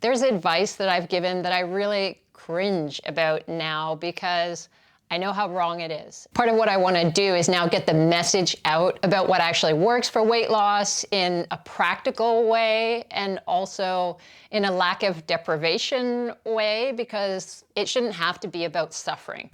There's advice that I've given that I really cringe about now because I know how wrong it is. Part of what I want to do is now get the message out about what actually works for weight loss in a practical way and also in a lack of deprivation way, because it shouldn't have to be about suffering.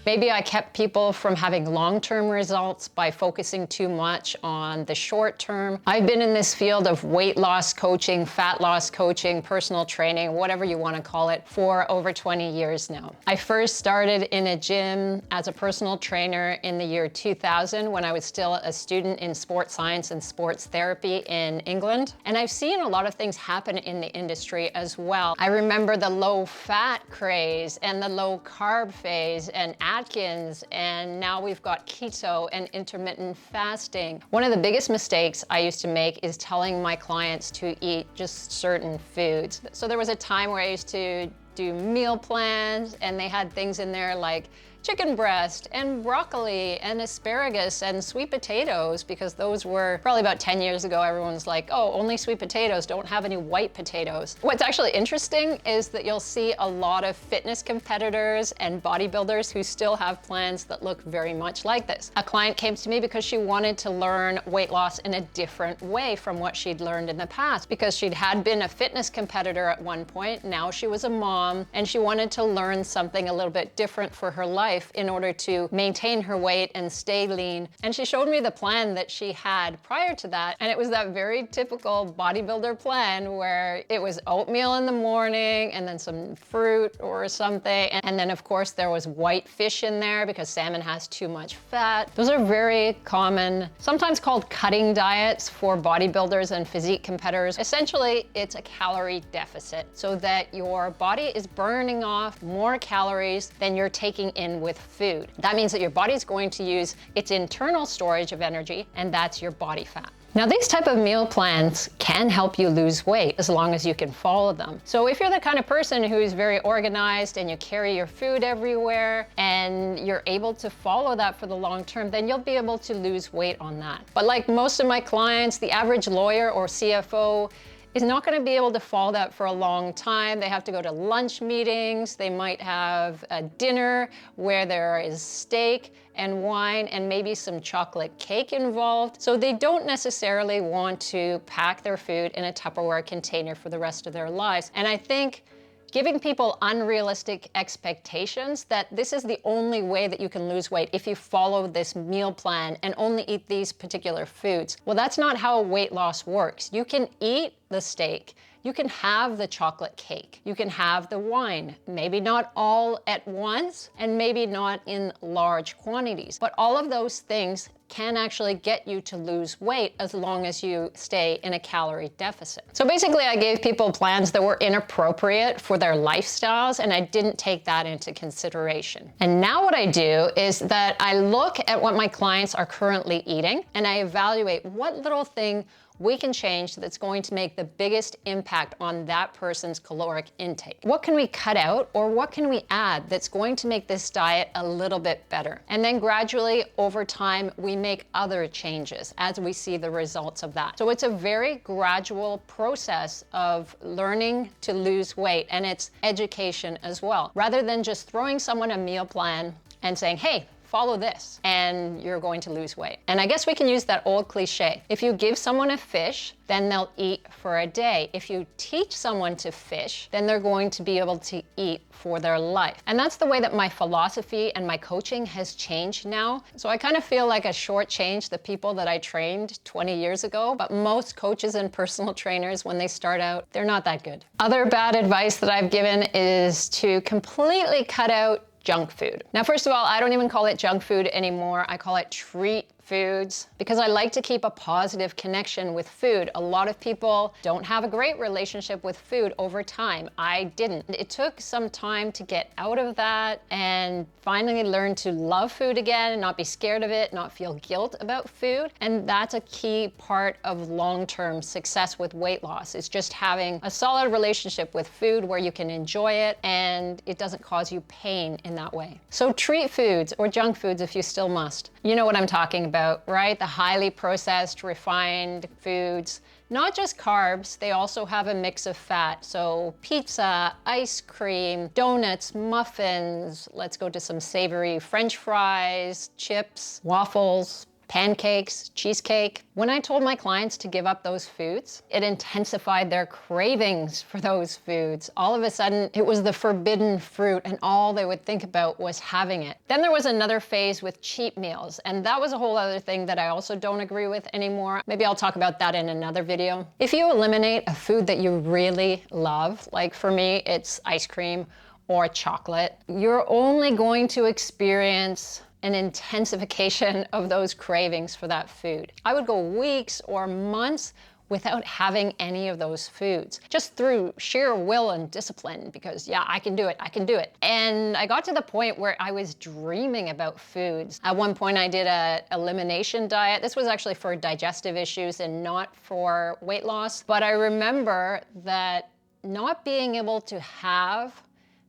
Maybe I kept people from having long-term results by focusing too much on the short term. I've been in this field of weight loss coaching, fat loss coaching, personal training, whatever you want to call it, for over 20 years now. I first started in a gym as a personal trainer in the year 2000 when I was still a student in sports science and sports therapy in England. And I've seen a lot of things happen in the industry as well. I remember the low-fat craze and the low-carb phase and Atkins, and now we've got keto and intermittent fasting. One of the biggest mistakes I used to make is telling my clients to eat just certain foods. So there was a time where I used to do meal plans, and they had things in there like chicken breast and broccoli and asparagus and sweet potatoes, because those were probably about 10 years ago. Everyone's like, oh, only sweet potatoes, don't have any white potatoes. What's actually interesting is that you'll see a lot of fitness competitors and bodybuilders who still have plans that look very much like this. A client came to me because she wanted to learn weight loss in a different way from what she'd learned in the past, because she'd had been a fitness competitor at one point, now she was a mom, and she wanted to learn something a little bit different for her life in order to maintain her weight and stay lean. And she showed me the plan that she had prior to that, and it was that very typical bodybuilder plan where it was oatmeal in the morning and then some fruit or something, and then of course there was white fish in there because salmon has too much fat. Those are very common, sometimes called cutting diets for bodybuilders and physique competitors. Essentially, it's a calorie deficit so that your body is burning off more calories than you're taking in with food. That means that your body is going to use its internal storage of energy, and that's your body fat. Now, these type of meal plans can help you lose weight as long as you can follow them. So if you're the kind of person who's very organized and you carry your food everywhere and you're able to follow that for the long term, then you'll be able to lose weight on that. But like most of my clients, the average lawyer or CFO is not going to be able to follow that for a long time. They have to go to lunch meetings. They might have a dinner where there is steak and wine and maybe some chocolate cake involved. So they don't necessarily want to pack their food in a Tupperware container for the rest of their lives. And I think giving people unrealistic expectations that this is the only way that you can lose weight if you follow this meal plan and only eat these particular foods. Well, that's not how weight loss works. You can eat the steak, you can have the chocolate cake, you can have the wine, maybe not all at once and maybe not in large quantities, but all of those things can actually get you to lose weight as long as you stay in a calorie deficit. So basically, I gave people plans that were inappropriate for their lifestyles, and I didn't take that into consideration. And now what I do is that I look at what my clients are currently eating, and I evaluate what little thing we can change that's going to make the biggest impact on that person's caloric intake. What can we cut out, or what can we add that's going to make this diet a little bit better? And then gradually, over time, we make other changes as we see the results of that. So it's a very gradual process of learning to lose weight, and it's education as well. Rather than just throwing someone a meal plan and saying, hey, follow this and you're going to lose weight. And I guess we can use that old cliche. If you give someone a fish, then they'll eat for a day. If you teach someone to fish, then they're going to be able to eat for their life. And that's the way that my philosophy and my coaching has changed now. So I kind of feel like I shortchanged the people that I trained 20 years ago, but most coaches and personal trainers, when they start out, they're not that good. Other bad advice that I've given is to completely cut out junk food. Now, first of all, I don't even call it junk food anymore. I call it treat foods, because I like to keep a positive connection with food. A lot of people don't have a great relationship with food over time. I didn't. It took some time to get out of that and finally learn to love food again and not be scared of it, not feel guilt about food. And that's a key part of long-term success with weight loss, is just having a solid relationship with food where you can enjoy it and it doesn't cause you pain in that way. So treat foods or junk foods if you still must. You know what I'm talking about. about, right? The highly processed, refined foods. Not just carbs, they also have a mix of fat. So pizza, ice cream, donuts, muffins, let's go to some savory French fries, chips, waffles, pancakes, cheesecake. When I told my clients to give up those foods, it intensified their cravings for those foods. All of a sudden, it was the forbidden fruit, and all they would think about was having it. Then there was another phase with cheat meals, and that was a whole other thing that I also don't agree with anymore. Maybe I'll talk about that in another video. If you eliminate a food that you really love, like for me, it's ice cream or chocolate, you're only going to experience an intensification of those cravings for that food. I would go weeks or months without having any of those foods, just through sheer will and discipline, because yeah, I can do it, I can do it. And I got to the point where I was dreaming about foods. At one point I did a elimination diet. This was actually for digestive issues and not for weight loss. But I remember that not being able to have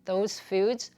those foods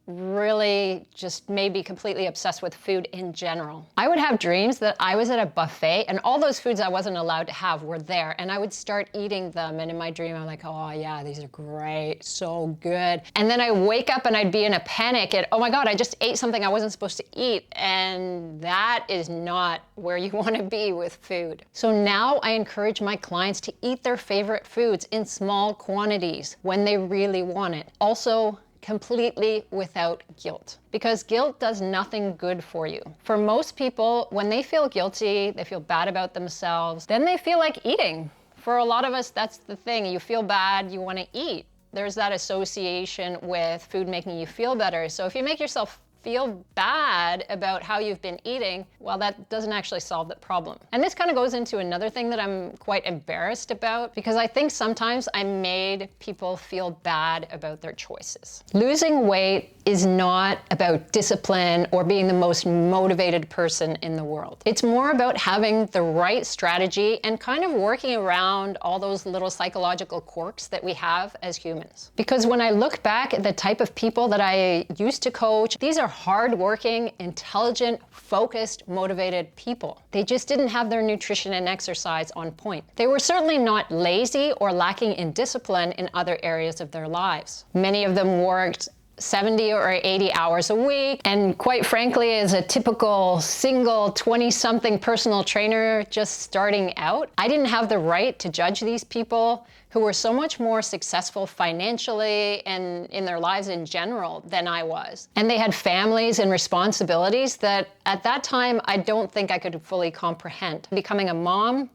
really just made me completely obsessed with food in general. I would have dreams that I was at a buffet and all those foods I wasn't allowed to have were there, and I would start eating them, and in my dream I'm like, oh yeah, these are great, so good. And then I wake up and I'd be in a panic and oh my God, I just ate something I wasn't supposed to eat, and that is not where you want to be with food. So now I encourage my clients to eat their favorite foods in small quantities when they really want it. Also, completely without guilt, because guilt does nothing good for you. For most people, when they feel guilty, they feel bad about themselves, then they feel like eating. For a lot of us, that's the thing. You feel bad, you want to eat. There's that association with food making you feel better. So if you make yourself feel bad about how you've been eating, well, that doesn't actually solve the problem. And this kind of goes into another thing that I'm quite embarrassed about, because I think sometimes I made people feel bad about their choices. Losing weight is not about discipline or being the most motivated person in the world. It's more about having the right strategy and kind of working around all those little psychological quirks that we have as humans. Because when I look back at the type of people that I used to coach, these are hardworking, intelligent, focused, motivated people. They just didn't have their nutrition and exercise on point. They were certainly not lazy or lacking in discipline in other areas of their lives. Many of them worked 70 or 80 hours a week. And quite frankly, as a typical single 20-something personal trainer just starting out, I didn't have the right to judge these people who were so much more successful financially and in their lives in general than I was. And they had families and responsibilities that at that time, I don't think I could fully comprehend. Becoming a mom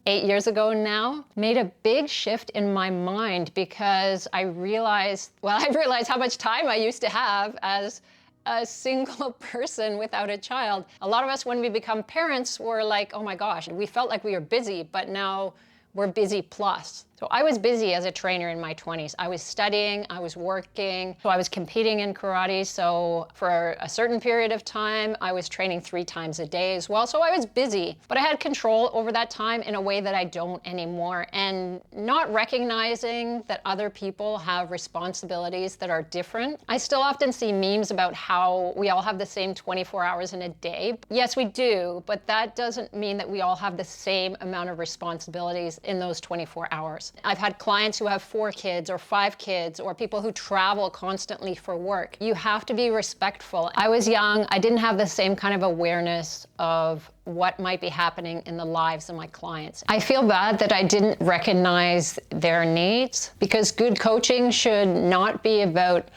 8 years ago now made a big shift in my mind, because I realized how much time I used to have as a single person without a child. A lot of us, when we become parents, were like, oh my gosh, we felt like we were busy, but now we're busy plus. So I was busy as a trainer in my 20s. I was studying, I was working, so I was competing in karate. So for a certain period of time, I was training 3 times a day as well. So I was busy, but I had control over that time in a way that I don't anymore. And not recognizing that other people have responsibilities that are different. I still often see memes about how we all have the same 24 hours in a day. Yes, we do, but that doesn't mean that we all have the same amount of responsibilities in those 24 hours. I've had clients who have 4 kids or 5 kids, or people who travel constantly for work. You have to be respectful. I was young. I didn't have the same kind of awareness of what might be happening in the lives of my clients. I feel bad that I didn't recognize their needs, because good coaching should not be about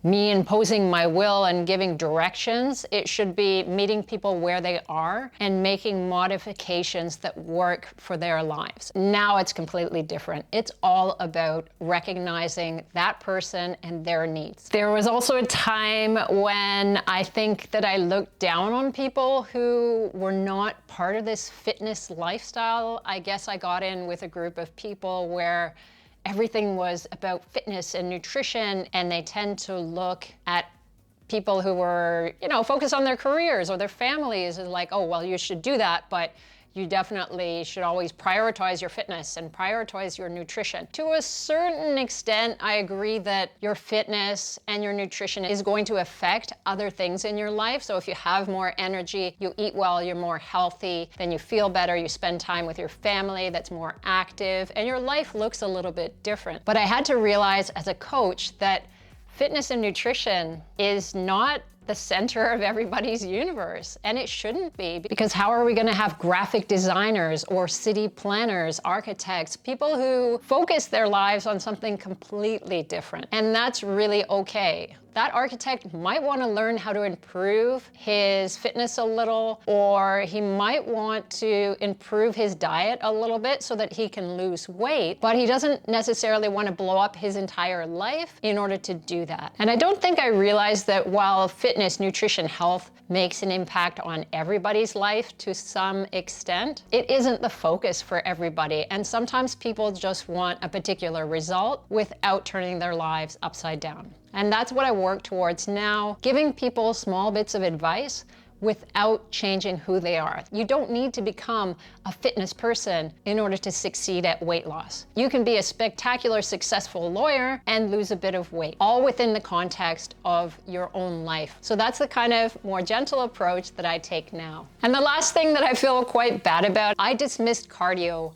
me imposing my will and giving directions. It should be meeting people where they are and making modifications that work for their lives. Now it's completely different. It's all about recognizing that person and their needs. There was also a time when I think that I looked down on people who were not part of this fitness lifestyle. I guess I got in with a group of people where everything was about fitness and nutrition, and they tend to look at people who were, focused on their careers or their families and like, oh, well, you should do that, but you definitely should always prioritize your fitness and prioritize your nutrition. To a certain extent, I agree that your fitness and your nutrition is going to affect other things in your life. So if you have more energy, you eat well, you're more healthy, then you feel better, you spend time with your family that's more active, and your life looks a little bit different. But I had to realize as a coach that fitness and nutrition is not the center of everybody's universe, and it shouldn't be, because how are we going to have graphic designers or city planners, architects, people who focus their lives on something completely different? And that's really okay. That architect might want to learn how to improve his fitness a little, or he might want to improve his diet a little bit so that he can lose weight, but he doesn't necessarily want to blow up his entire life in order to do that. And I don't think I realized that while fitness, nutrition, health makes an impact on everybody's life to some extent, it isn't the focus for everybody. And sometimes people just want a particular result without turning their lives upside down. And that's what I work towards now, giving people small bits of advice without changing who they are. You don't need to become a fitness person in order to succeed at weight loss. You can be a spectacular, successful lawyer and lose a bit of weight, all within the context of your own life. So that's the kind of more gentle approach that I take now. And the last thing that I feel quite bad about, I dismissed cardio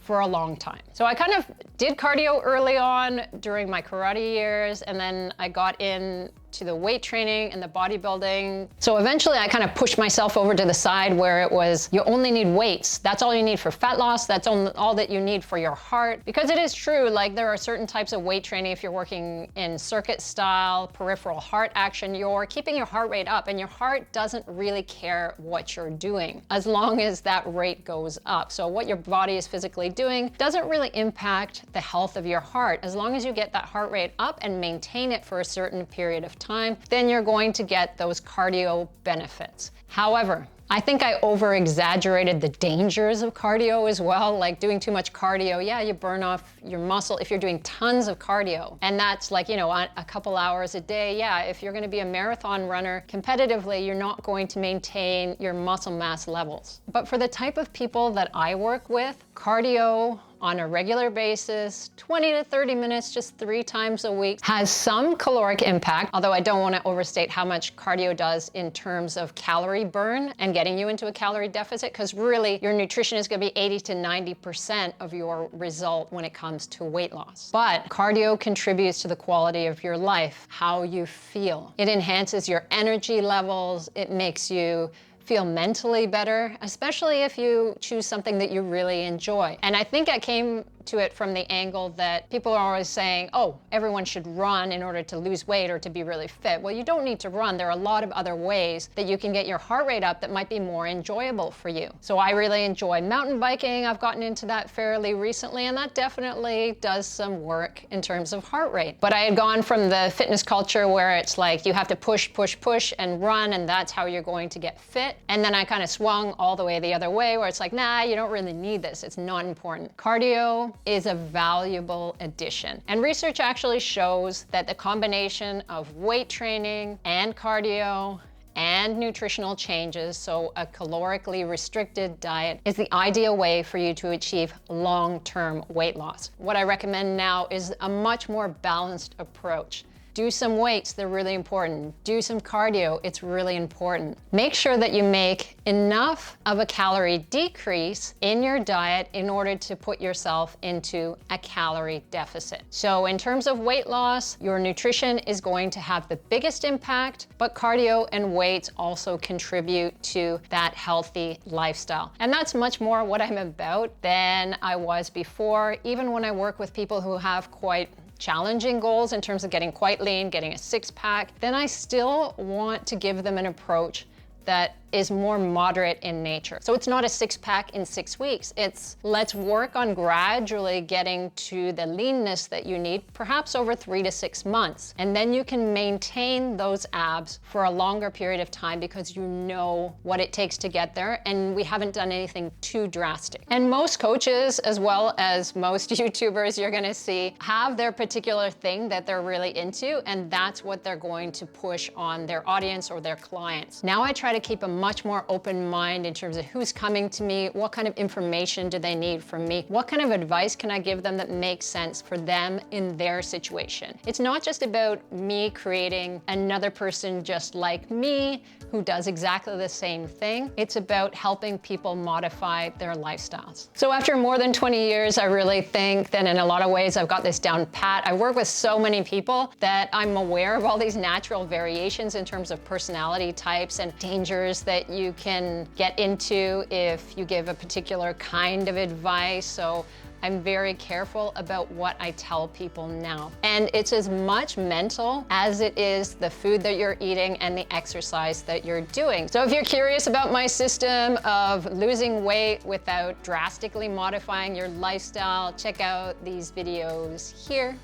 for a long time. So I kind of did cardio early on during my karate years, and then I got into the weight training and the bodybuilding. So eventually I kind of pushed myself over to the side where it was, you only need weights. That's all you need for fat loss. That's all that you need for your heart. Because it is true, like there are certain types of weight training, if you're working in circuit style, peripheral heart action, you're keeping your heart rate up, and your heart doesn't really care what you're doing as long as that rate goes up. So what your body is physically doing doesn't really impact the health of your heart. As long as you get that heart rate up and maintain it for a certain period of time, then you're going to get those cardio benefits. However, I think I over-exaggerated the dangers of cardio as well. Like doing too much cardio, yeah, you burn off your muscle if you're doing tons of cardio. And that's like, you know, a couple hours a day. Yeah, if you're gonna be a marathon runner competitively, you're not going to maintain your muscle mass levels. But for the type of people that I work with, cardio on a regular basis, 20 to 30 minutes, just 3 times a week, has some caloric impact, although I don't want to overstate how much cardio does in terms of calorie burn and getting you into a calorie deficit, because really your nutrition is going to be 80 to 90% of your result when it comes to weight loss. But cardio contributes to the quality of your life, how you feel. It enhances your energy levels, it makes you feel mentally better, especially if you choose something that you really enjoy. And I think I came to it from the angle that people are always saying, oh, everyone should run in order to lose weight or to be really fit. Well, you don't need to run. There are a lot of other ways that you can get your heart rate up that might be more enjoyable for you. So I really enjoy mountain biking. I've gotten into that fairly recently, and that definitely does some work in terms of heart rate. But I had gone from the fitness culture where it's like you have to push, push, push and run, and that's how you're going to get fit. And then I kind of swung all the other way where it's like, nah, you don't really need this. It's not important. Cardio is a valuable addition. And research actually shows that the combination of weight training and cardio and nutritional changes, so a calorically restricted diet, is the ideal way for you to achieve long-term weight loss. What I recommend now is a much more balanced approach. Do some weights, they're really important. Do some cardio, it's really important. Make sure that you make enough of a calorie decrease in your diet in order to put yourself into a calorie deficit. So in terms of weight loss, your nutrition is going to have the biggest impact, but cardio and weights also contribute to that healthy lifestyle. And that's much more what I'm about than I was before, even when I work with people who have quite challenging goals in terms of getting quite lean, getting a six-pack, then I still want to give them an approach that is more moderate in nature. So it's not a six-pack in 6 weeks. It's let's work on gradually getting to the leanness that you need, perhaps over 3 to 6 months. And then you can maintain those abs for a longer period of time because you know what it takes to get there, and we haven't done anything too drastic. And most coaches, as well as most YouTubers you're gonna see, have their particular thing that they're really into, and that's what they're going to push on their audience or their clients. Now I try to keep a much more open mind in terms of who's coming to me, what kind of information do they need from me, what kind of advice can I give them that makes sense for them in their situation. It's not just about me creating another person just like me who does exactly the same thing. It's about helping people modify their lifestyles. So after more than 20 years, I really think that in a lot of ways I've got this down pat. I work with so many people that I'm aware of all these natural variations in terms of personality types and dangers that you can get into if you give a particular kind of advice. So I'm very careful about what I tell people now. And it's as much mental as it is the food that you're eating and the exercise that you're doing. So if you're curious about my system of losing weight without drastically modifying your lifestyle, check out these videos here.